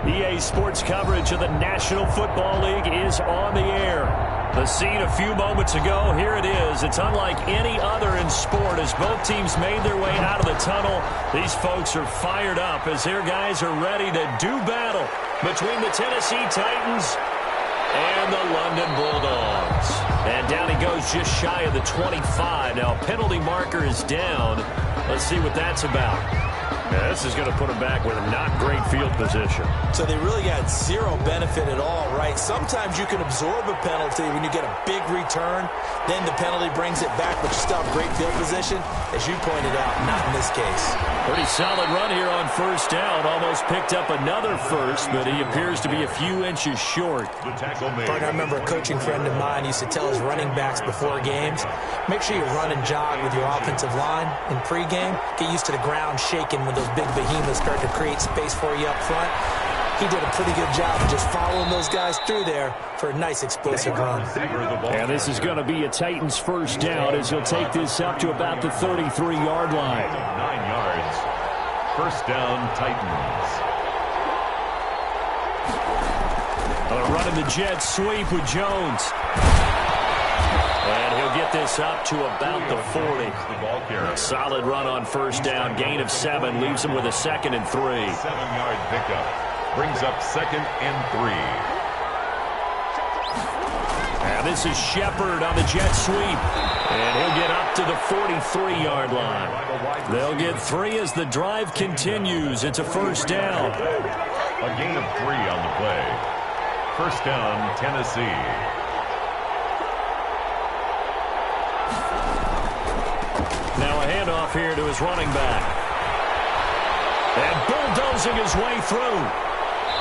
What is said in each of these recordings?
EA Sports coverage of the National Football League is on the air. The scene a few moments ago, here it is. It's unlike any other in sport as both teams made their way out of the tunnel. These folks are fired up as their guys are ready to do battle between the Tennessee Titans and the London Bulldogs. And down he goes just shy of the 25. Now, penalty marker is down. Let's see what that's about. Yeah, this is going to put them back with a not great field position. So they really got zero benefit at all, right? Sometimes you can absorb a penalty when you get a big return. Then the penalty brings it back, but you still have great field position. As you pointed out, not in this case. Pretty solid run here on first down. Almost picked up another first, but he appears to be a few inches short. I remember a coaching friend of mine used to tell his running backs before games, make sure you run and jog with your offensive line in pregame. Get used to the ground shaking when those big behemoths start to create space for you up front. He did a pretty good job of just following those guys through there for a nice explosive run. And this is going to be a Titans first down as he'll take this up to about the 33-yard line. 9 yards. First down, Titans. Running the jet sweep with Jones. And he'll get this up to about the 40. Solid run on first down. Gain of 7 leaves him with a 2nd and 3. 7-yard pickup. Brings up 2nd and 3. And this is Shepard on the jet sweep. And he'll get up to the 43-yard line. They'll get 3 as the drive continues. It's a first down. A gain of 3 on the play. First down, Tennessee. Now a handoff here to his running back. And bulldozing his way through.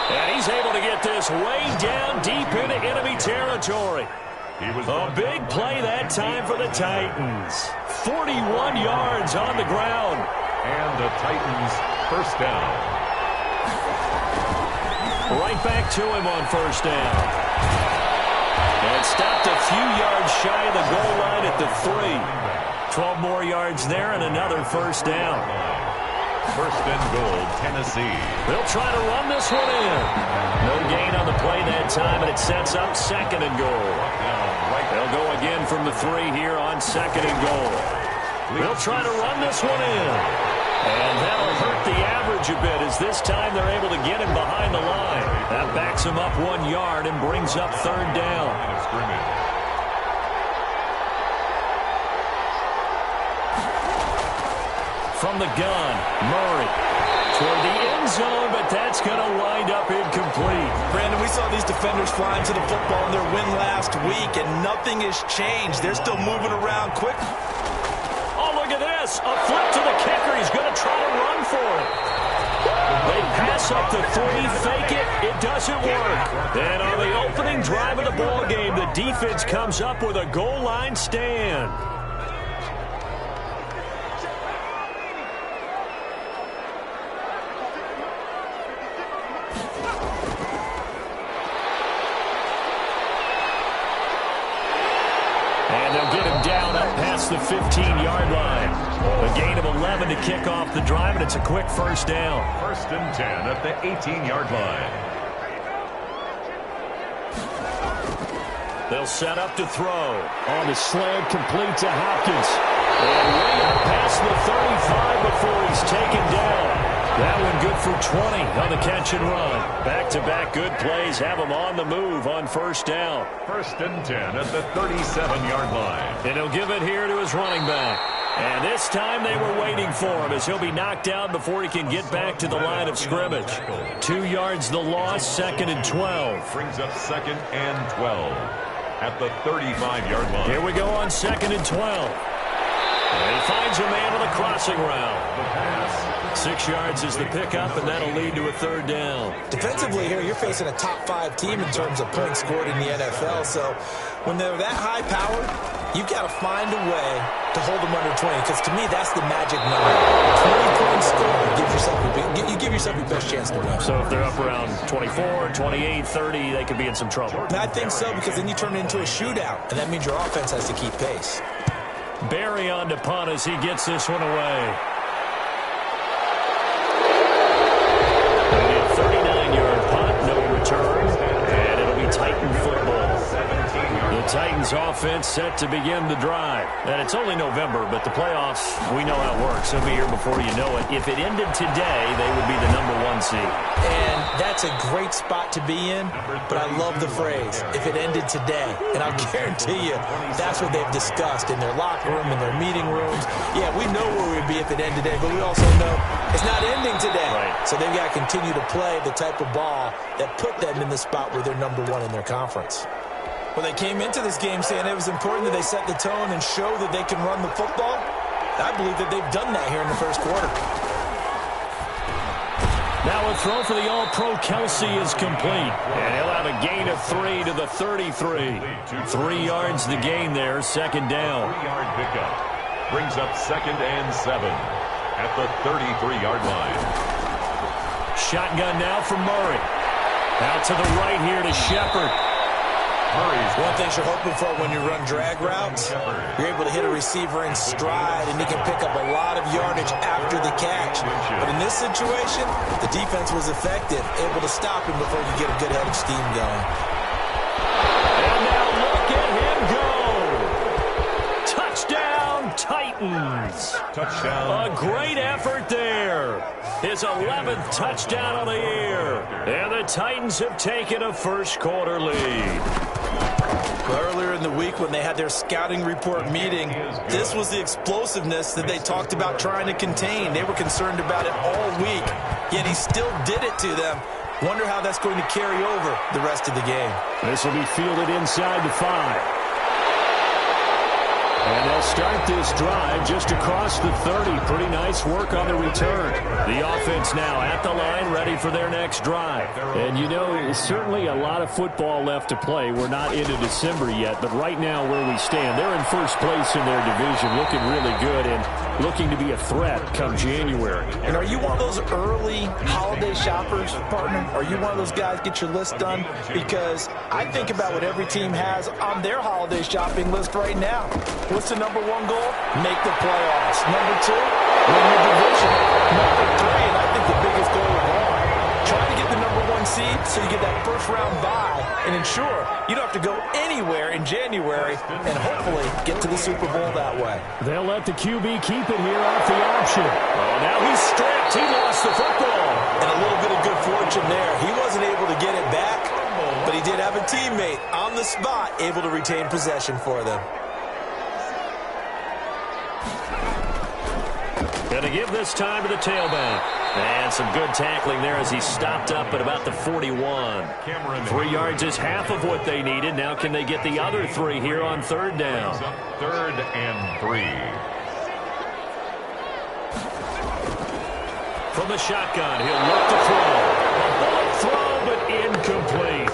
And he's able to get this way down deep into enemy territory. A big play that time for the Titans. 41 yards on the ground. And the Titans first down. Right back to him on first down. And stopped a few yards shy of the goal line at the 3. 12 more yards there and another first down. First and goal, Tennessee. They'll try to run this one in. No gain on the play that time, and it sets up 2nd and goal. They'll go again from the 3 here on 2nd and goal. They'll try to run this one in. And that'll hurt the average a bit as this time they're able to get him behind the line. That backs him up 1 yard and brings up 3rd down. From the gun, Murray toward the end zone, but that's going to wind up incomplete. Brandon, we saw these defenders flying to the football in their win last week, and nothing has changed. They're still moving around quick. Oh, look at this. A flip to the kicker. He's going to try to run for it. They pass up the 3, fake it. It doesn't work. And on the opening drive of the ball game, the defense comes up with a goal line stand. And they'll get him down up past the 15-yard line. A gain of 11 to kick off the drive, and it's a quick first down. First and 10 at the 18-yard line. They'll set up to throw. On the slant, complete to Hopkins. And way up past the 35 before he's taken down. That one good for 20 on the catch and run. Back-to-back good plays have him on the move on first down. First and 10 at the 37-yard line. And he'll give it here to his running back. And this time they were waiting for him as he'll be knocked down before he can get back to the line of scrimmage. 2 yards the loss, 2nd and 12. Brings up 2nd and 12 at the 35-yard line. Here we go on 2nd and 12. And he finds a man with a crossing route. The pass. 6 yards is the pickup, and that'll lead to a 3rd down. Defensively here, you're facing a top-5 team in terms of points scored in the NFL. So when they're that high-powered, you've got to find a way to hold them under 20. Because to me, that's the magic number. 20 points scored, you give yourself your best chance to win. So if they're up around 24, 28, 30, they could be in some trouble. I think so, because then you turn it into a shootout, and that means your offense has to keep pace. Barry on to punt as he gets this one away. 39-yard punt Titan football. The Titans offense set to begin the drive. And it's only November, but the playoffs, we know how it works. They'll be here before you know it. If it ended today, they would be the #1 seed. And that's a great spot to be in, but I love the phrase, if it ended today. And I'll guarantee you, that's what they've discussed in their locker room, in their meeting rooms. Yeah, we know where we'd be if it ended today, but we also know it's not ending today. Right. So they've got to continue to play the type of ball that put them in the spot where they're #1 in their conference. Well, they came into this game saying it was important that they set the tone and show that they can run the football. I believe that they've done that here in the first quarter. Now a throw for the All-Pro Kelsey is complete. And he'll have a gain of 3 to the 33. 3 yards the gain there, second down. 3-yard pickup. Brings up 2nd and 7 at the 33-yard line. Shotgun now from Murray. Out to the right here to Shepard. One thing you're hoping for when you run drag routes, you're able to hit a receiver in stride, and he can pick up a lot of yardage after the catch. But in this situation, the defense was effective, able to stop him before you get a good head of steam going. And now look at him go. Touchdown, Titans. Touchdown. A great effort there. His 11th touchdown of the year. And the Titans have taken a first quarter lead. Earlier in the week when they had their scouting report meeting, this was the explosiveness that they talked about trying to contain. They were concerned about it all week, yet he still did it to them. Wonder how that's going to carry over the rest of the game. This will be fielded inside the 5. And they'll start this drive just across the 30. Pretty nice work on the return. The offense now at the line, ready for their next drive. And you know, certainly a lot of football left to play. We're not into December yet, but right now where we stand, they're in first place in their division, looking really good and looking to be a threat come January. And are you one of those early holiday shoppers, partner? Are you one of those guys get your list done? Because I think about what every team has on their holiday shopping list right now. What's the #1 goal? Make the playoffs. #2, win your division. #3, and I think the biggest goal of all, try to get the #1 seed so you get that first-round bye and ensure you don't have to go anywhere in January and hopefully get to the Super Bowl that way. They'll let the QB keep it here off the option. Oh, now he's stripped. He lost the football. And a little bit of good fortune there. He wasn't able to get it back, but he did have a teammate on the spot able to retain possession for them. Going to give this time to the tailback. And some good tackling there as he stopped up at about the 41. 3 yards is half of what they needed. Now can they get the other 3 here on 3rd down? 3rd and 3. From the shotgun, he'll look to throw. A bullet throw, but incomplete.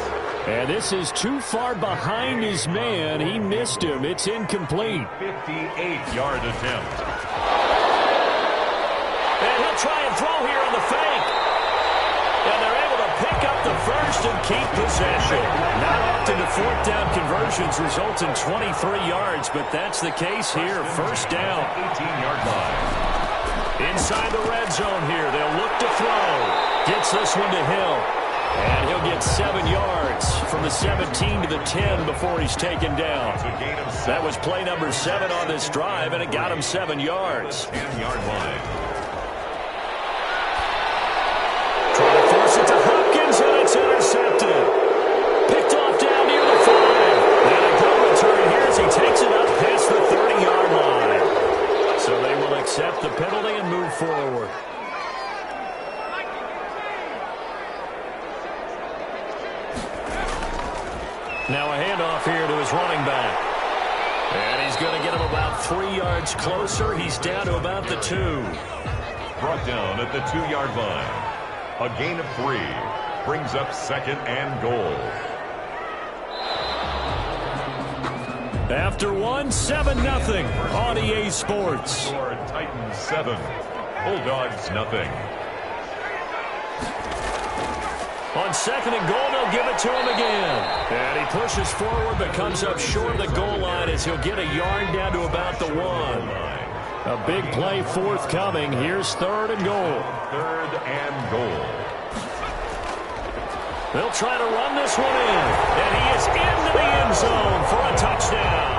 And this is too far behind his man. He missed him. It's incomplete. 58-yard attempt. And he'll try and throw here on the fake. And they're able to pick up the first and keep possession. Not often do 4th down conversions result in 23 yards, but that's the case here. First down. 18-yard line. Inside the red zone here. They'll look to throw. Gets this one to Hill. And he'll get 7 yards from the 17 to the 10 before he's taken down. That was play number 7 on this drive, and it got him 7 yards. 10-yard line. Trying to force it to Hopkins, and it's intercepted. Picked off down near the 5. And a good return here as he takes it up past the 30-yard line. So they will accept the penalty and move forward. Now a handoff here to his running back. And he's going to get him about 3 yards closer. He's down to about the 2. Brought down at the 2-yard line. A gain of 3. Brings up 2nd and goal. After 1, 7-0 on EA Sports. Score Titans 7. Bulldogs nothing. On 2nd and goal, they'll give it to him again. And he pushes forward but comes up short of the goal line as he'll get a yard down to about the 1. A big play forthcoming. Here's 3rd and goal. 3rd and goal. They'll try to run this one in. And he is into the end zone for a touchdown.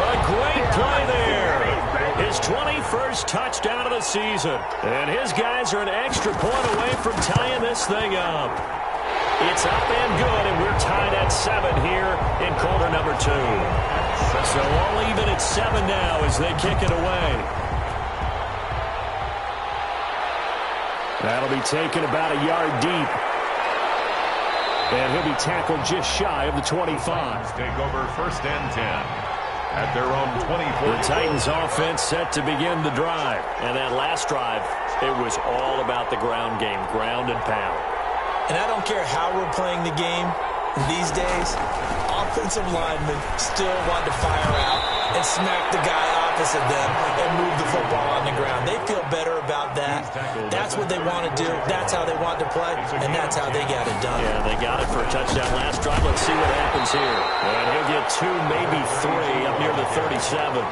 A great play there. His 21st touchdown of the season. And his guys are an extra point away from tying this thing up. It's up and good, and we're tied at 7 here in quarter number 2. So all even at 7 now as they kick it away. That'll be taken about a yard deep. And he'll be tackled just shy of the 25. Take over first and 10 at their own 24. The Titans offense set to begin the drive. And that last drive, it was all about the ground game, ground and pound. And I don't care how we're playing the game these days, offensive linemen still want to fire out and smack the guy opposite them and move the football on the ground. They feel better about that. That's what they want to do. That's how they want to play, and that's how they got it done. Yeah, they got it for a touchdown last drive. Let's see what happens here. And he'll get 2, maybe 3 up near the 37.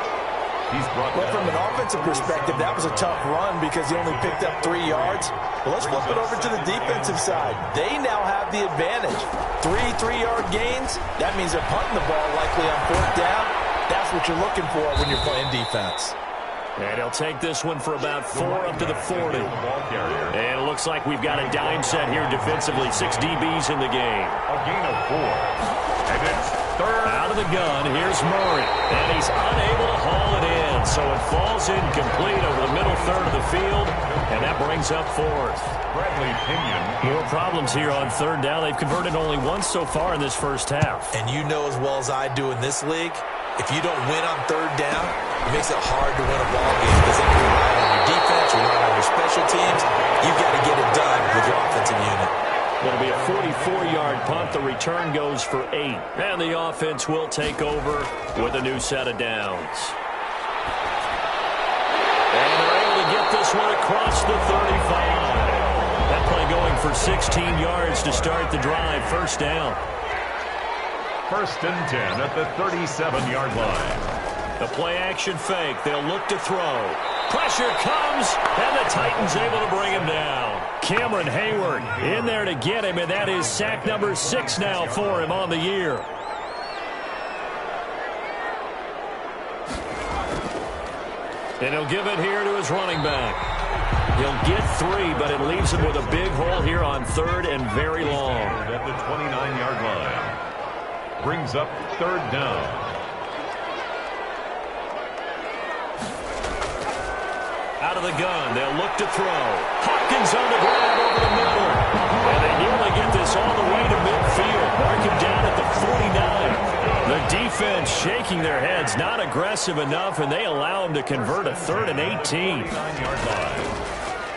Well, from an offensive perspective, that was a tough run because he only picked up 3 yards. Well, let's flip it over to the defensive side. They now have the advantage. 3 3-yard gains, that means they're punting the ball likely on 4th down. That's what you're looking for when you're playing defense. And he'll take this one for about 4 up to the 40. And it looks like we've got a dime set here defensively. 6 DBs in the game. A gain of 4. And it's third. Out of the gun, here's Murray. And he's unable to haul it in. So it falls incomplete over the middle third of the field. And that brings up 4th. Bradley Pinion. More problems here on 3rd down. They've converted only once so far in this first half. And you know as well as I do in this league, if you don't win on 3rd down, it makes it hard to win a ball game because then you rely on your defense, you rely on your special teams. You've got to get it done with your offensive unit. It'll be a 44-yard punt. The return goes for 8. And the offense will take over with a new set of downs. And they're able to get this one across the 35. That play going for 16 yards to start the drive. First down. First and 10 at the 37-yard line. The play-action fake. They'll look to throw. Pressure comes, and the Titans able to bring him down. Cameron Hayward in there to get him, and that is sack number 6 now for him on the year. And he'll give it here to his running back. He'll get 3, but it leaves him with a big hole here on 3rd and very long. At the 29-yard line. Brings up 3rd down. Out of the gun, they'll look to throw. Hopkins on the grab over the middle. And they nearly get this all the way to midfield. Mark him down at the 49. The defense shaking their heads, not aggressive enough, and they allow him to convert a 3rd and 18. 9-yard line.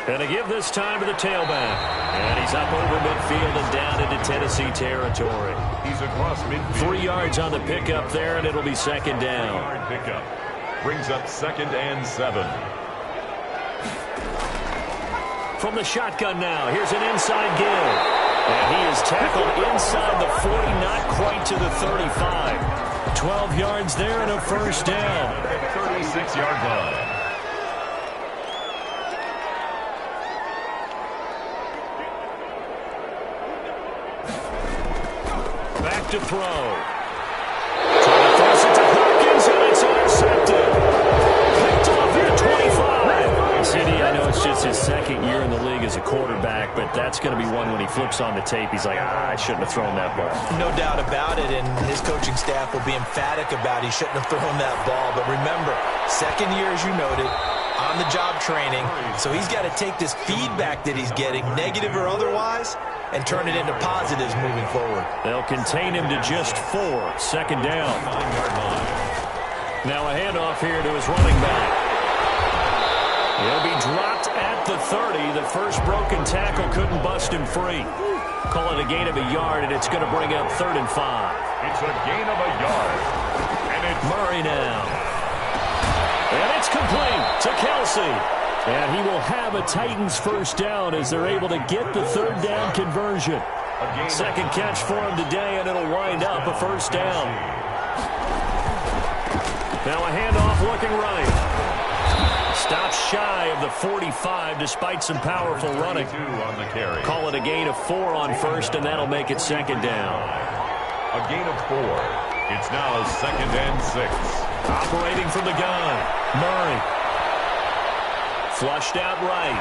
And to give this time to the tailback. And he's up over midfield and down into Tennessee territory. He's across midfield. 3 yards on the pickup there, and it'll be 2nd down. 3-yard pickup. Brings up 2nd and 7. From the shotgun now, here's an inside give. And he is tackled inside the 40, not quite to the 35. 12 yards there and a first down. 36-yard line. Back to throw. Trying to force it to Hopkins, and it's intercepted. Picked off here, 25. CD, I know it's just his 2nd year in the league as a quarterback, but that's going to be one when he flips on the tape. He's like, I shouldn't have thrown that ball. No doubt about it, and his coaching staff will be emphatic about he shouldn't have thrown that ball. But remember, 2nd year, as you noted, on-the-job training, so he's got to take this feedback that he's getting, negative or otherwise, and turn it into positives moving forward. They'll contain him to just 4. 2nd down. 9-yard line. Now a handoff here to his running back. He'll be dropped at the 30. The first broken tackle couldn't bust him free. Call it a gain of a yard, and it's going to bring up 3rd and 5. It's a gain of a yard. And it's Murray now. And it's complete to Kelsey. And he will have a Titans first down as they're able to get the 3rd down conversion. 2nd catch for him today, and it'll wind up a first down. Now a handoff looking right. Stops shy of the 45 despite some powerful running. On the carry. Call it a gain of 4 on first, and that'll make it second down. A gain of 4. It's now 2nd and 6. Operating from the gun, Murray. Flushed out right.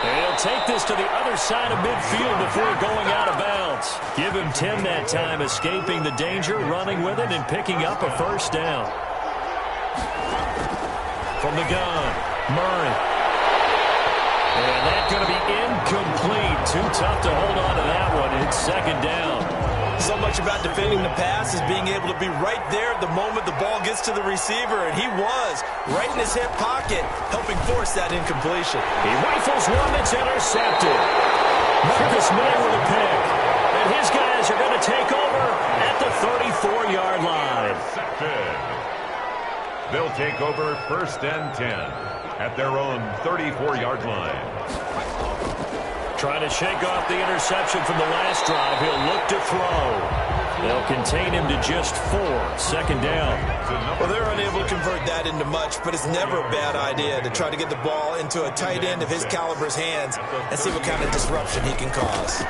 And he'll take this to the other side of midfield before going out of bounds. Give him 10 that time, escaping the danger, running with it, and picking up a first down. From the gun, Murray. And that's going to be incomplete. Too tough to hold on to that one. It's second down. So much about defending the pass is being able to be right there at the moment the ball gets to the receiver, and he was right in his hip pocket, helping force that incompletion. He rifles one that's intercepted. Marcus May with a pick. And his guys are going to take over at the 34-yard line. They'll take over 1st and 10 at their own 34-yard line. Trying to shake off the interception from the last drive. He'll look to throw. They'll contain him to just 4. Second down. Well, they're unable to convert that into much, but it's never a bad idea to try to get the ball into a tight end of his caliber's hands and see what kind of disruption he can cause.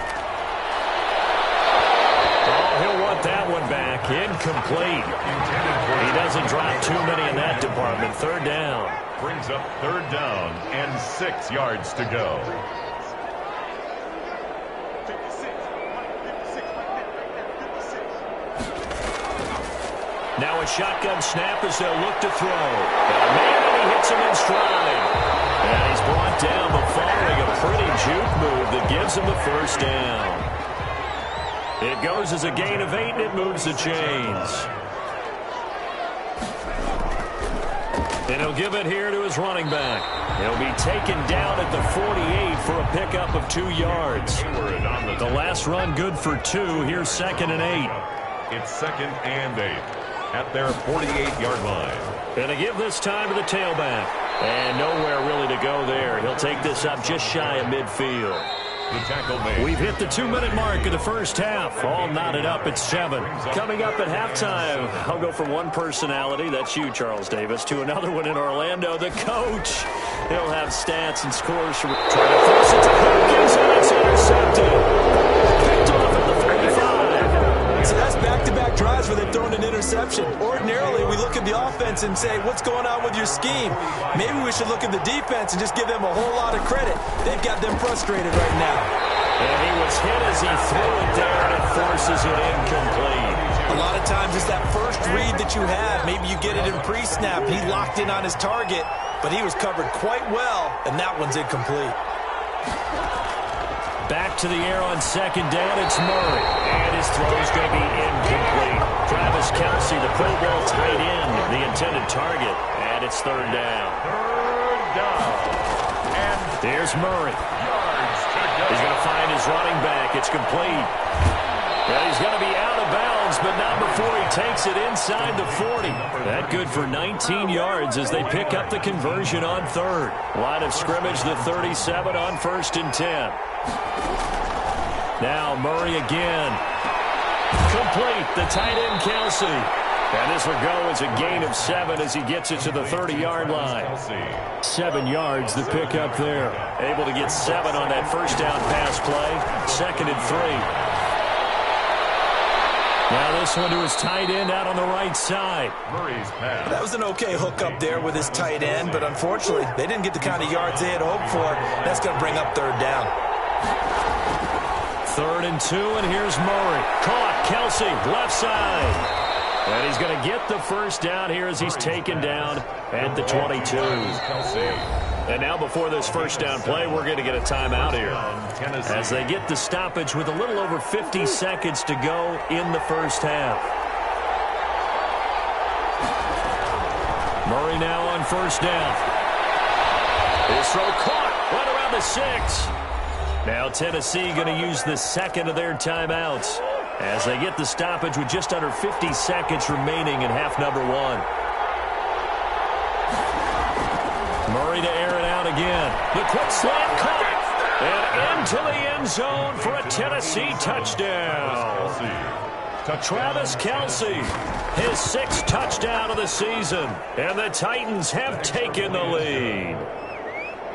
Oh, he'll want that one back. Incomplete. He doesn't drop too many in that department. Third down. Brings up 3rd down and 6 yards to go. Now a shotgun snap as they'll look to throw. Man, and he hits him in stride. And he's brought down, but following a pretty juke move that gives him the first down. It goes as a gain of 8, and it moves the chains. And he'll give it here to his running back. He'll be taken down at the 48 for a pickup of 2 yards. The last run good for 2. Here's 2nd and 8. It's 2nd and 8 at their 48-yard line. Going to give this time to the tailback. And nowhere really to go there. He'll take this up just shy of midfield. The tackle made. We've hit the 2-minute mark of the first half. All knotted up at 7. Coming up at halftime, I'll go from one personality, that's you, Charles Davis, to another one in Orlando, the coach. He'll have stats and scores. Trying to force it to Hopkins, and it's intercepted. Picked off at the 35. So that's back-to-back drives where they've thrown an interception. Ordinarily, we look at the offense and say, what's going on with your scheme? Maybe we should look at the defense and just give them a whole lot of credit. They've got them frustrated right now. And he was hit as he threw it there, and it forces it incomplete. A lot of times it's that first read that you have. Maybe you get it in pre-snap. He locked in on his target, but he was covered quite well, and that one's incomplete. Back to the air on 2nd down, it's Murray. And his throw's going to be incomplete. Travis Kelce, the Pro Bowl tight end, the intended target. And it's 3rd down. 3rd down. And there's Murray. yards to go. He's going to find his running back. It's complete. And he's going to be out of bounds, but not before he takes it inside the 40. That good for 19 yards as they pick up the conversion on 3rd. Line of scrimmage, the 37 on 1st and 10. Now Murray again. Complete, the tight end Kelce. And this will go as a gain of 7 as he gets it to the 30-yard line. 7 yards, the pickup there. Able to get 7 on that first down pass play. 2nd and 3. Now this one to his tight end out on the right side. Murray's pass. That was an okay hook up there with his tight end, but unfortunately, they didn't get the kind of yards they had hoped for. That's going to bring up 3rd down. 3rd and 2, and here's Murray. Caught, Kelce, left side. And he's going to get the first down here as he's taken down at the 22. And now before this first down play, we're going to get a timeout here as they get the stoppage with a little over 50 seconds to go in the first half. Murray now on 1st down. His throw caught right around the 6. Now Tennessee going to use the 2nd of their timeouts as they get the stoppage with just under 50 seconds remaining in half number 1. Murray to air it out again. The quick slant caught. And into the end zone for a Tennessee touchdown. Travis Kelce, his 6th touchdown of the season. And the Titans have taken the lead.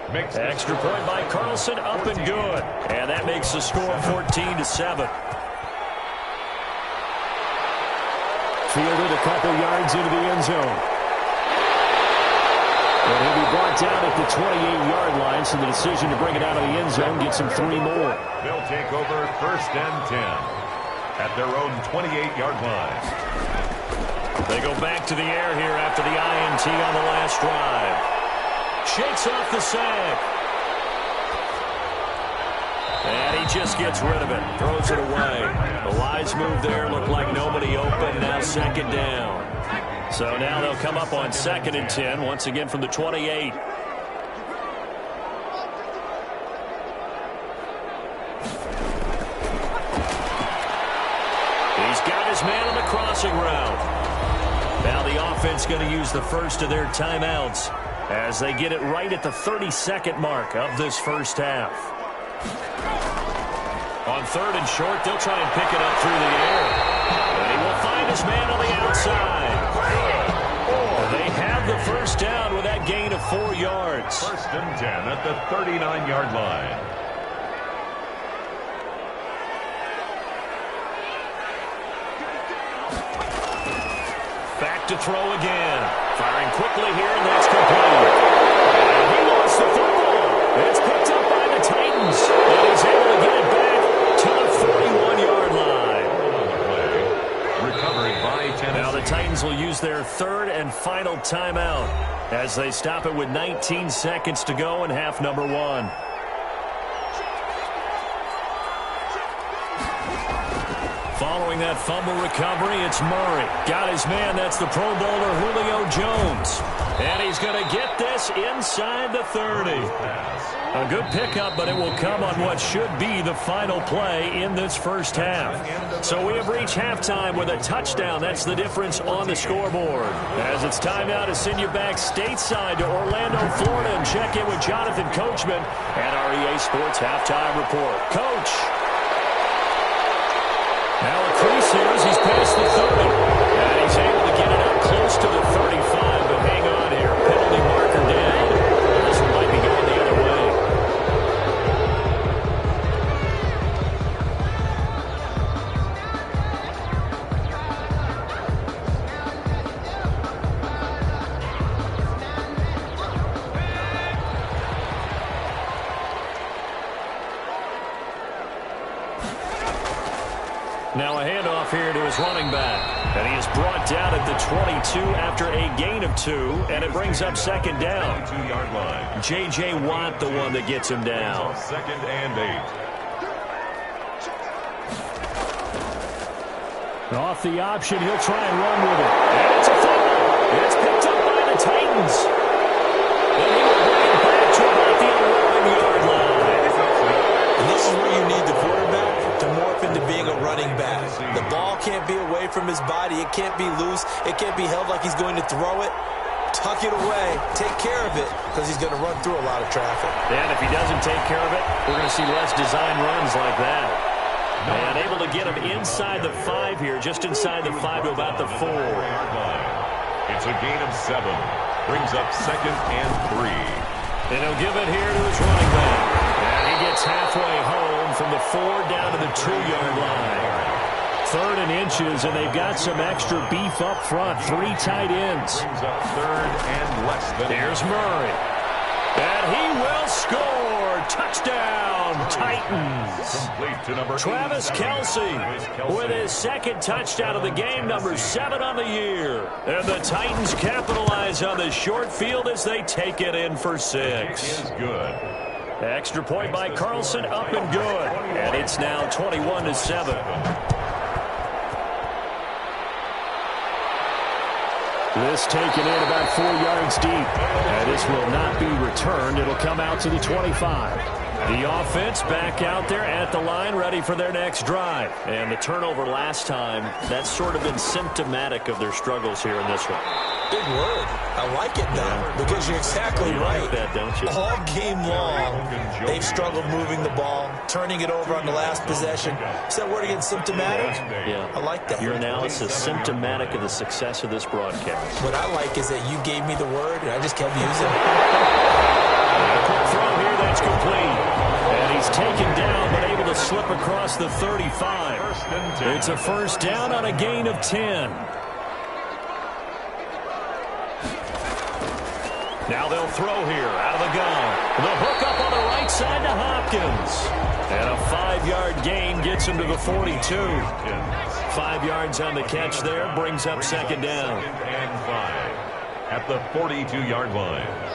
Extra point by Carlson, up and good. And that makes the score 14-7. Fielded a couple yards into the end zone. And he'll be brought down at the 28-yard line, so the decision to bring it out of the end zone gets him 3 more. They'll take over 1st and 10 at their own 28-yard line. They go back to the air here after the INT on the last drive. Shakes off the sack. And he just gets rid of it. Throws it away. The wise move there. Looked like nobody open. Now 2nd down. So now they'll come up on 2nd and 10. Once again from the 28. He's got his man on the crossing route. Now the offense going to use the first of their timeouts as they get it right at the 32nd mark of this first half. On 3rd and short, they'll try and pick it up through the air. And he will find his man on the outside. They have the first down with that gain of 4 yards. 1st and 10 at the 39-yard line. Back to throw again. Firing quickly here, and that's complete. And he lost the football. It's picked up by the Titans. And he's able to get it back to the 41-yard line. Recovered by Tennessee. Now the Titans will use their 3rd and final timeout as they stop it with 19 seconds to go in half number 1. Following that fumble recovery, it's Murray. Got his man. That's the Pro Bowler Julio Jones. And he's going to get this inside the 30. A good pickup, but it will come on what should be the final play in this first half. So we have reached halftime with a touchdown. That's the difference on the scoreboard. As it's time now to send you back stateside to Orlando, Florida, and check in with Jonathan Coachman at our EA Sports Halftime Report. Coach. Now a crease here as he's past the 30. And he's able to get it up close to the 35, but hang on here. Penalty marker down. This one might be going the other way. Now a handoff here to his running back. And he is brought down at the 22 after a gain of 2. And it brings up 2nd down. 2-yard line. J.J. Watt, the one that gets him down. 2nd and 8. Off the option, he'll try and run with it. And it's a fumble. It's picked up by the Titans. And he will bring it back to about the 11-yard line. And this is where you need the quarterback to morph into being a running back. The ball can't be away from his body. It can't be loose. It can't be held like he's going to throw it. Tuck it away. Take care of it because he's going to run through a lot of traffic. And if he doesn't take care of it, we're going to see less design runs like that. And able to get him inside the 5 here, just inside the 5 to about the 4. It's a gain of 7. Brings up 2nd and 3. And he'll give it here to his running back. And he gets halfway home from the 4 down to the 2-yard line. 3rd and inches, and they've got some extra beef up front. 3 tight ends. Brings up 3rd and less than. There's Murray. And he will score. Touchdown, Titans. Complete to number Travis Kelce with his 2nd touchdown of the game, number 7 on the year. And the Titans capitalize on the short field as they take it in for 6. Is good. Extra point by Carlson, up and good. And it's now 21-7. This taken in about 4 yards deep. And this will not be returned. It'll come out to the 25. The offense back out there at the line, ready for their next drive. And the turnover last time, that's sort of been symptomatic of their struggles here in this one. Big word. I like it, though, because you're exactly right. Like that, don't you? All game long, they've struggled moving the ball, turning it over on the last possession. Is that word again, symptomatic? Yeah. I like that. Your analysis symptomatic of the success of this broadcast. What I like is that you gave me the word, and I just kept using it. Quick throw across the 35. It's a first down on a gain of 10. Now they'll throw here out of the gun. The hook up on the right side to Hopkins. And a 5-yard gain gets him to the 42. 5 yards on the catch there, brings up second down. Second and 5 at the 42-yard line.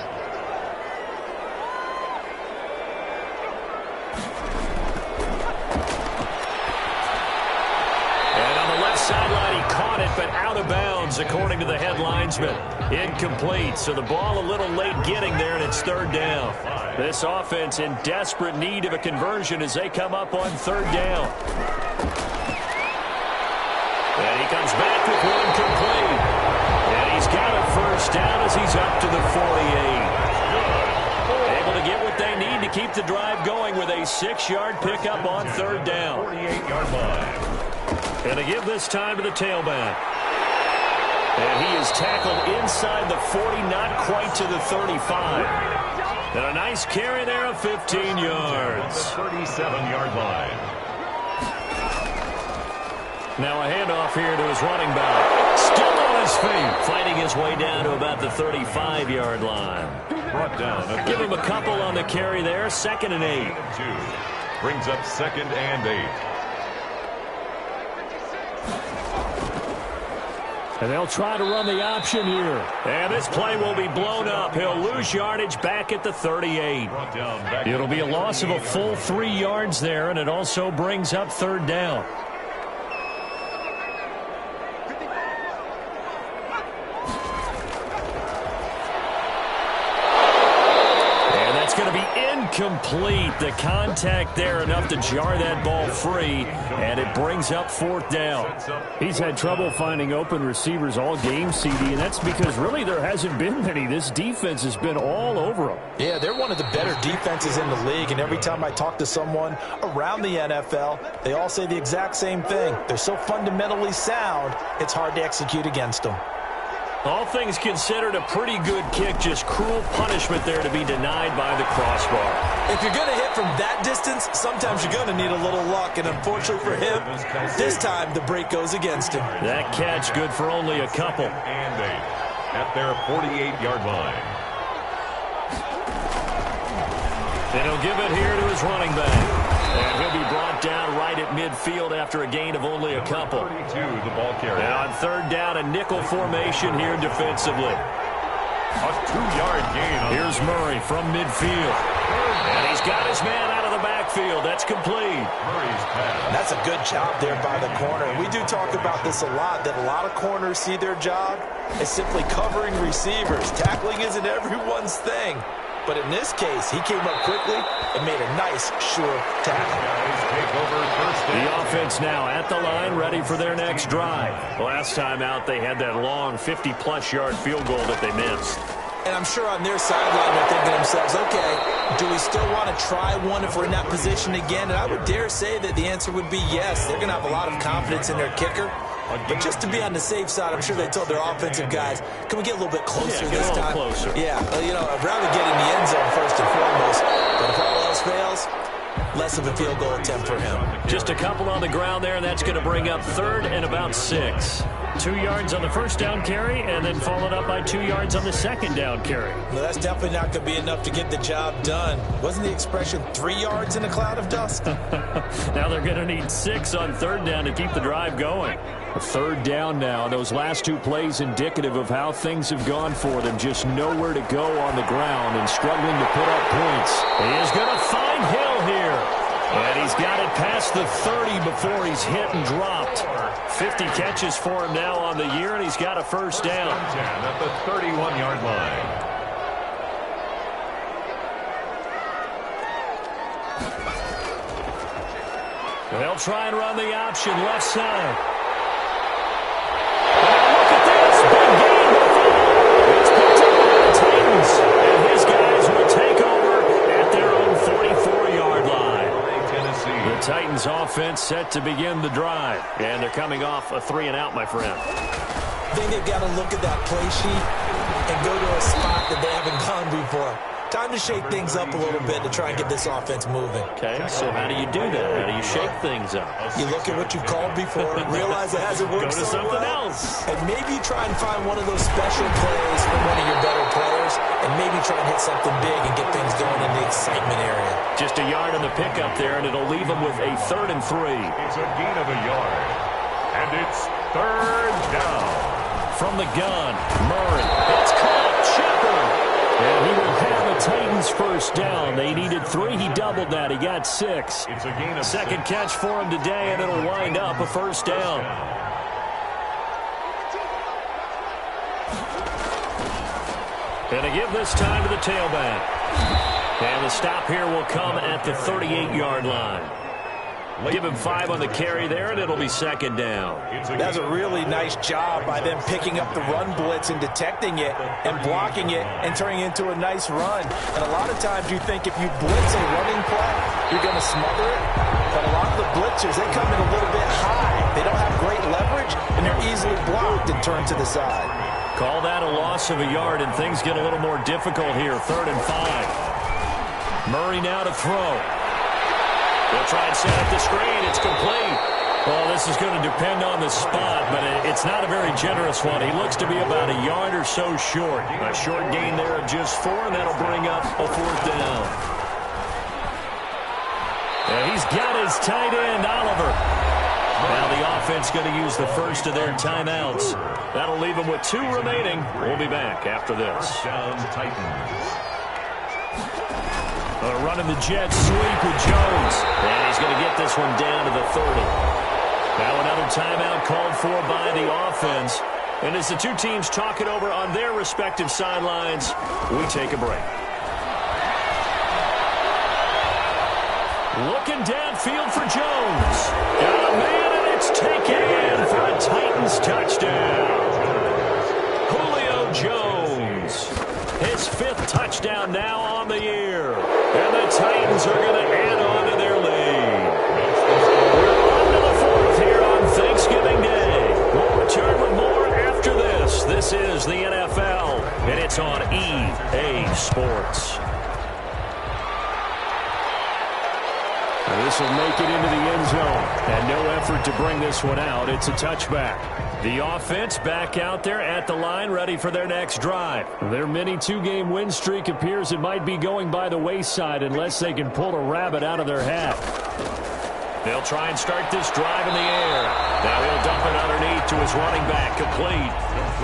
Sideline, he caught it, but out of bounds, according to the head linesman. Incomplete, so the ball a little late getting there, and it's third down. This offense in desperate need of a conversion as they come up on third down. And he comes back with one complete. And he's got a first down as he's up to the 48. Able to get what they need to keep the drive going with a 6-yard pickup on third down. 48-yard line. And to give this time to the tailback. And he is tackled inside the 40, not quite to the 35. And a nice carry there of 15 yards. 37-yard line. Now a handoff here to his running back. Still on his feet, fighting his way down to about the 35-yard line. Brought down. Give him a couple on the carry there, 2nd and 8. 2 brings up 2nd and 8. And they'll try to run the option here. And this play will be blown up. He'll lose yardage back at the 38. It'll be a loss of a full 3 yards there, and it also brings up third down. And that's going to be incomplete. The contact there enough to jar that ball free, and it brings up fourth down. He's had trouble finding open receivers all game, CD, and that's because really there hasn't been many. This defense has been all over him. Yeah, they're one of the better defenses in the league, and every time I talk to someone around the NFL, they all say the exact same thing. They're so fundamentally sound, it's hard to execute against them. All things considered, a pretty good kick, just cruel punishment there to be denied by the crossbar. If you're going to hit from that distance, sometimes you're going to need a little luck, and unfortunately for him, this time the break goes against him. That catch good for only a couple. And 8 at their 48-yard line. And he'll give it here to his running back. And he'll be brought down right at midfield after a gain of only a couple. 32, the ball carrier. And on third down, a nickel formation here defensively. A 2-yard gain. Here's Murray from midfield. And he's got his man out of the backfield. That's complete. Murray's pass. That's a good job there by the corner. We do talk about this a lot, that a lot of corners see their job as simply covering receivers. Tackling isn't everyone's thing. But in this case, he came up quickly and made a nice, sure tackle. Take over first down. The offense now at the line, ready for their next drive. Last time out, they had that long 50-plus yard field goal that they missed. And I'm sure on their sideline they're thinking to themselves, okay, do we still want to try one if we're in that position again? And I would dare say that the answer would be yes. They're going to have a lot of confidence in their kicker. But just to be on the safe side, I'm sure they told their offensive guys, can we get a little bit closer this time? Closer. Yeah, you know, I'd rather get in the end zone first and foremost. But if all else fails, less of a field goal attempt for him. Just a couple on the ground there, and that's going to bring up third and about 6. 2 yards on the first down carry, and then followed up by 2 yards on the second down carry. No, that's definitely not going to be enough to get the job done. Wasn't the expression 3 yards in a cloud of dust? Now they're going to need 6 on third down to keep the drive going. A third down now. Those last 2 plays indicative of how things have gone for them. Just nowhere to go on the ground and struggling to put up points. He is going to find Hill here. And he's got it past the 30 before he's hit and dropped. 50 catches for him now on the year, and he's got a first down. At the 31-yard line. They'll try and run the option left side. And look at this. Big game. It's picked up by the Titans. And his guys will take over at their own 44-yard line. The Titans offense set to begin the drive. And they're coming off a 3-and-out, my friend. I think they've got to look at that play sheet and go to a spot that they haven't gone before. Time to shake things up a little bit to try and get this offense moving. Okay, so how do you do that? How do you shake things up? You look at what you called before, realize it hasn't worked Go to so something well, else. and maybe try and find one of those special plays from one of your better players, and maybe try and hit something big and get things going in the excitement area. Just a yard on the pickup there, and it'll leave them with a 3rd and 3. It's a gain of a yard. And it's 3rd down. From the gun, Murray. It's caught. Shepard. And he will have the Titans first down. They needed 3. He doubled that. He got 6. It's a gain of Second 6. catch for him today, and it'll wind up a first down. And they give this time to the tailback. And the stop here will come at the 38-yard line. Give him 5 on the carry there, and it'll be 2nd down. That's a really nice job by them picking up the run blitz and detecting it and blocking it and turning it into a nice run. And a lot of times you think if you blitz a running play, you're going to smother it. But a lot of the blitzers, they come in a little bit high. They don't have great leverage, and they're easily blocked and turned to the side. Call that a loss of a yard, and things get a little more difficult here. 3rd and 5. Murray now to throw. They'll try and set up the screen. It's complete. Well, this is going to depend on the spot, but it's not a very generous one. He looks to be about a yard or so short. A short gain there of just 4, and that'll bring up a 4th down. And he's got his tight end, Oliver. Now the offense going to use the first of their timeouts. That'll leave them with 2 remaining. We'll be back after this. Down Titans. Running the jet sweep with Jones. And he's going to get this one down to the 30. Now another timeout called for by the offense. And as the two teams talk it over on their respective sidelines, we take a break. Looking downfield for Jones. Got a man, and it's taken in for a Titans touchdown. Julio Jones. His 5th touchdown now on the year. And the Titans are going to add on to their lead. We're on to the 4th here on Thanksgiving Day. We'll return with more after this. This is the NFL, and it's on EA Sports. This will make it into the end zone. And no effort to bring this one out. It's a touchback. The offense back out there at the line, ready for their next drive. Their mini 2-game win streak appears it might be going by the wayside unless they can pull a rabbit out of their hat. They'll try and start this drive in the air. Now he'll dump it underneath to his running back, complete.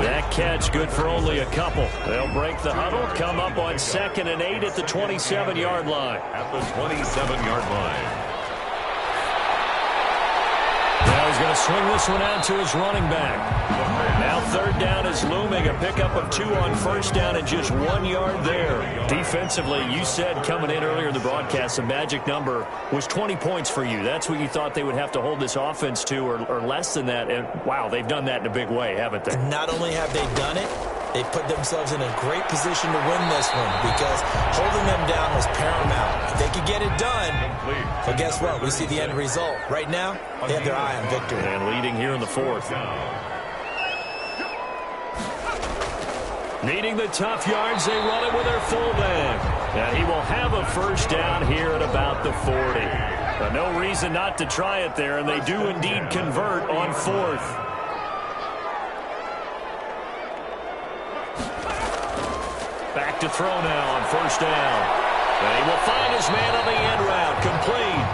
That catch good for only a couple. They'll break the huddle, come up on 2nd and 8 at the 27-yard line. At the 27-yard line. Now he's going to swing this one out to his running back. Now 3rd down is looming. A pickup of 2 on 1st down and just 1 yard there. Defensively, you said coming in earlier in the broadcast, the magic number was 20 points for you. That's what you thought they would have to hold this offense to, or less than that. And, wow, they've done that in a big way, haven't they? Not only have they done it, they put themselves in a great position to win this one because holding them down was paramount. If they could get it done, but guess what? We see the end result. Right now, they have their eye on victory. And leading here in the 4th. Needing the tough yards, they run it with their fullback. And he will have a first down here at about the 40. But no reason not to try it there, and they do indeed convert on 4th. Back to throw now on 1st down. And he will find his man on the end route. Complete.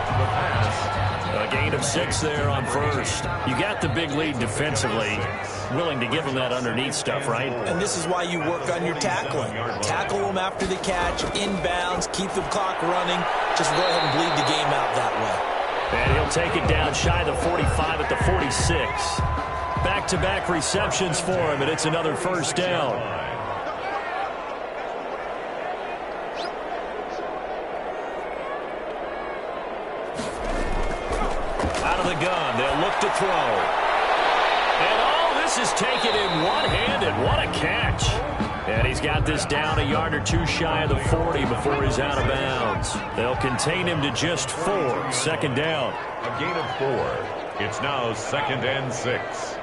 A gain of 6 there on 1st. You got the big lead defensively. Willing to give him that underneath stuff, right? And this is why you work on your tackling. Tackle them after the catch, inbounds, keep the clock running. Just go ahead and bleed the game out that way. And he'll take it down shy of the 45 at the 46. Back-to-back receptions for him, and it's another first down. Out of the gun, they'll look to throw. And all this is taken in one-handed. What a catch. And he's got this down a yard or 2 shy of the 40 before he's out of bounds. They'll contain him to just 4. 2nd down. A gain of 4. It's now 2nd and 6.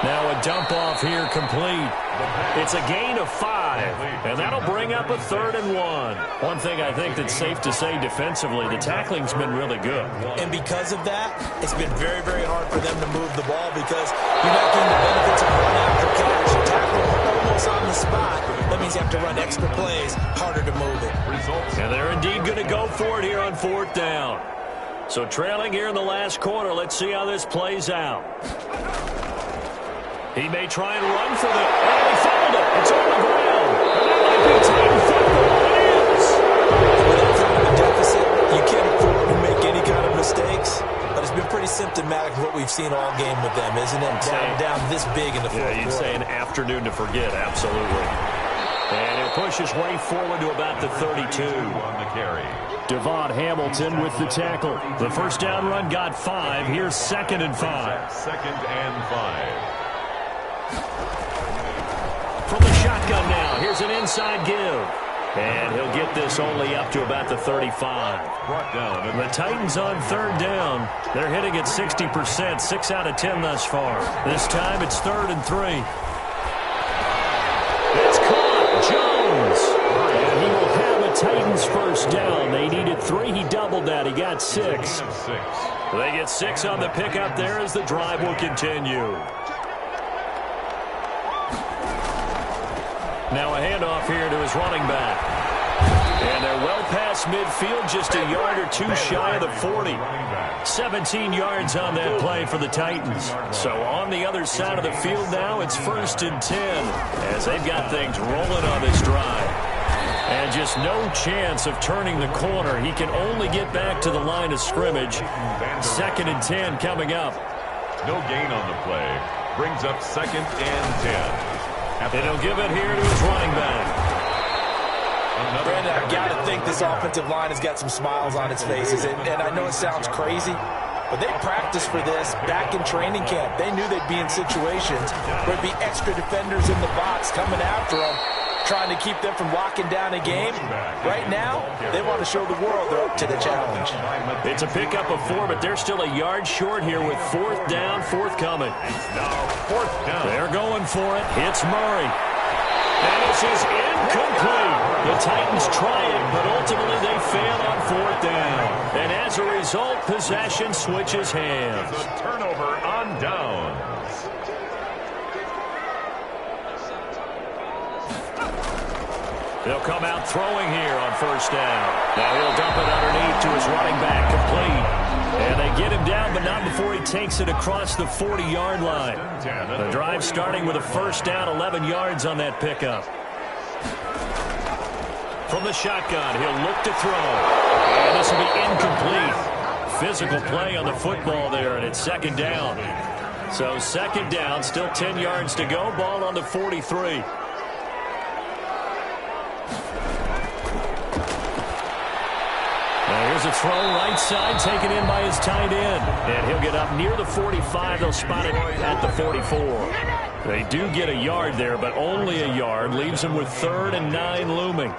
Now a dump off here complete. It's a gain of 5, and that'll bring up a 3rd and 1. One thing I think that's safe to say defensively, the tackling's been really good. And because of that, it's been very, very hard for them to move the ball because you're not getting the benefits of run after catch. You tackle almost on the spot. That means you have to run extra plays, harder to move it. And they're indeed going to go for it here on 4th down. So trailing here in the last quarter, let's see how this plays out. He may try and run for the... And he fouled it. It's on the ground. And that might be Titan football. It is. With that kind of a deficit, you can't afford to make any kind of mistakes. But it's been pretty symptomatic of what we've seen all game with them, isn't it? Down this big in the fourth quarter. You'd say an afternoon to forget, absolutely. And he'll push his way forward to about the 32. On the carry. Devon Hamilton with the tackle. The first down run got 5. Here's 2nd and 5. 2nd and 5. From the shotgun now, here's an inside give. And he'll get this only up to about the 35. Brought down. The Titans on 3rd down. They're hitting at 60%, 6 out of 10 thus far. This time it's 3rd and 3. It's caught. Jones. And he will have a Titans first down. They needed 3. He doubled that. He got 6. They get 6 on the pickup there as the drive will continue. Now a handoff here to his running back. And they're well past midfield, just a yard or 2 shy of the 40. 17 yards on that play for the Titans. So on the other side of the field now, it's 1st and 10 as they've got things rolling on this drive. And just no chance of turning the corner. He can only get back to the line of scrimmage. 2nd and 10 coming up. No gain on the play. Brings up 2nd and 10. And he'll give it here to his running back. Brandon, I've got to think this offensive line has got some smiles on its faces. And I know it sounds crazy, but they practiced for this back in training camp. They knew they'd be in situations where there'd be extra defenders in the box coming after them, trying to keep them from locking down a game. Right now, they want to show the world they're up to the challenge. It's a pickup of 4, but they're still a yard short here with 4th down, forthcoming. Now 4th down. They're going for it. It's Murray. And this is incomplete. The Titans try it, but ultimately they fail on 4th down. And as a result, possession switches hands. The turnover on downs. They'll come out throwing here on 1st down. Now he'll dump it underneath to his running back, complete. And they get him down, but not before he takes it across the 40-yard line. The drive starting with a 1st down, 11 yards on that pickup. From the shotgun, he'll look to throw. And this will be incomplete. Physical play on the football there, and it's 2nd down. So 2nd down, still 10 yards to go. Ball on the 43. Now here's a throw right side, taken in by his tight end. And he'll get up near the 45. They'll spot it at the 44. They do get a yard there, but only a yard. Leaves him with 3rd and 9 looming.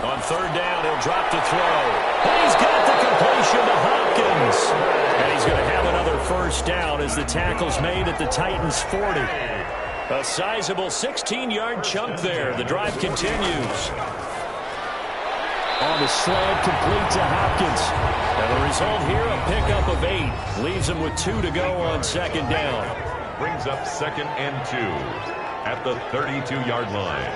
On 3rd down, he'll drop to throw. And he's got the completion to Hopkins. And he's going to have another 1st down as the tackle's made at the Titans' 40. A sizable 16-yard chunk there. The drive continues. On the slant, complete to Hopkins. And the result here, a pickup of 8. Leaves him with 2 to go on 2nd down. Brings up 2nd and 2 at the 32-yard line.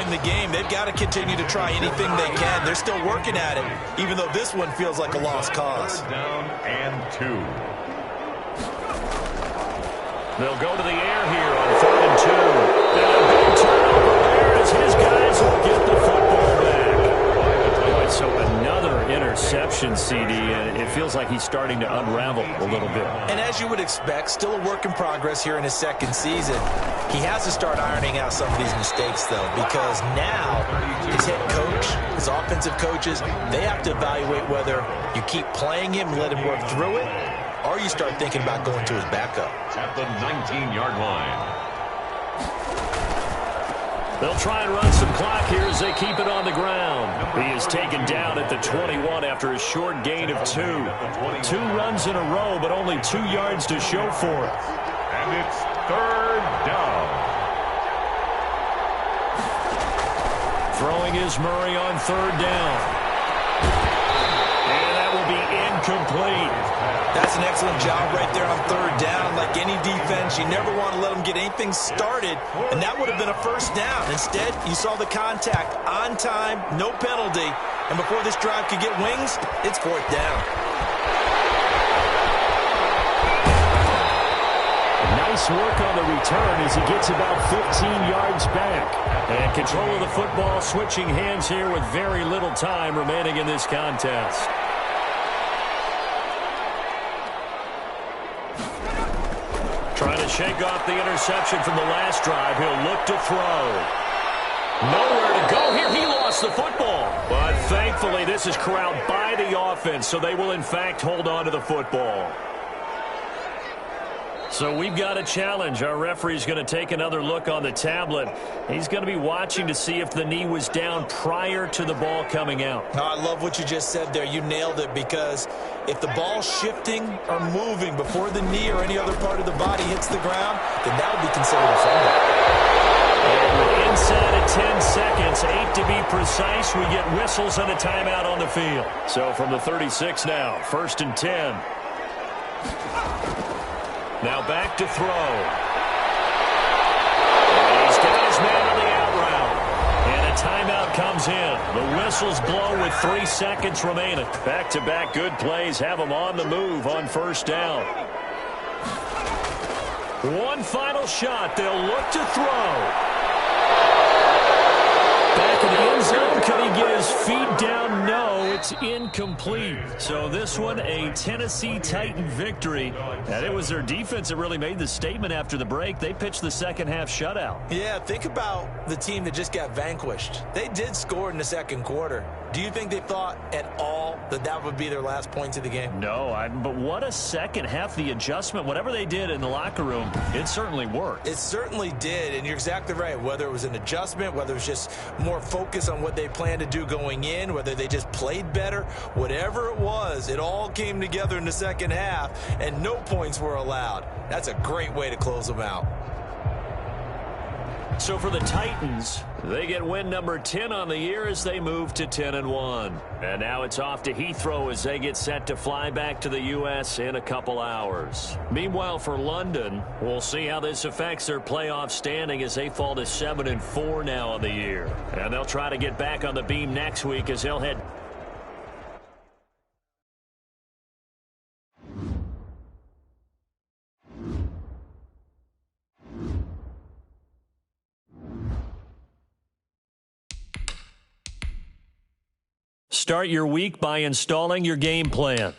In the game, they've got to continue to try anything they can. They're still working at it, even though this one feels like a lost cause. 3rd down and 2. They'll go to the air here on 3rd and 2. And a big turnover there as his guys will get the football back. So another interception, CD, and it feels like he's starting to unravel a little bit. And as you would expect, still a work in progress here in his 2nd season. He has to start ironing out some of these mistakes, though, because now his head coach, his offensive coaches, they have to evaluate whether you keep playing him and let him work through it, or you start thinking about going to his backup. At the 19-yard line. They'll try and run some clock here as they keep it on the ground. He is taken down at the 21 after a short gain of 2. 2 runs in a row, but only 2 yards to show for it. And it's 3rd down. Throwing is Murray on 3rd down. And that will be incomplete. That's an excellent job right there on 3rd down. Like any defense, you never want to let them get anything started, and that would have been a 1st down. Instead, you saw the contact on time, no penalty, and before this drive could get wings, it's 4th down. Nice work on the return as he gets about 15 yards back. And control of the football switching hands here with very little time remaining in this contest. Trying to shake off the interception from the last drive. He'll look to throw. Nowhere to go here. He lost the football. But thankfully, this is corralled by the offense, so they will, in fact, hold on to the football. So we've got a challenge. Our referee's going to take another look on the tablet. He's going to be watching to see if the knee was down prior to the ball coming out. Oh, I love what you just said there. You nailed it, because if the ball's shifting or moving before the knee or any other part of the body hits the ground, then that would be considered a fumble. And inside of 10 seconds, 8 to be precise, we get whistles and a timeout on the field. So from the 36 now, 1st and 10. Now back to throw. And he's got his man on the out route. And a timeout comes in. The whistles blow with 3 seconds remaining. Back-to-back good plays have them on the move on 1st down. One final shot. They'll look to throw. Back in the end zone. Can he get his feet down? No, it's incomplete. So this one, a Tennessee Titan victory. And it was their defense that really made the statement after the break. They pitched the second half shutout. Yeah, think about the team that just got vanquished. They did score in the 2nd quarter. Do you think they thought at all that that would be their last points of the game? No, but what a second half. The adjustment, whatever they did in the locker room, it certainly worked. It certainly did, and you're exactly right. Whether it was an adjustment, whether it was just more focus on what they planned to do going in, whether they just played better, whatever it was, it all came together in the second half, and no points were allowed. That's a great way to close them out. So for the Titans, they get win number 10 on the year as they move to 10-1. And now it's off to Heathrow as they get set to fly back to the U.S. in a couple hours. Meanwhile, for London, we'll see how this affects their playoff standing as they fall to 7-4 now on the year. And they'll try to get back on the beam next week as they'll head Start your week by installing your game plan.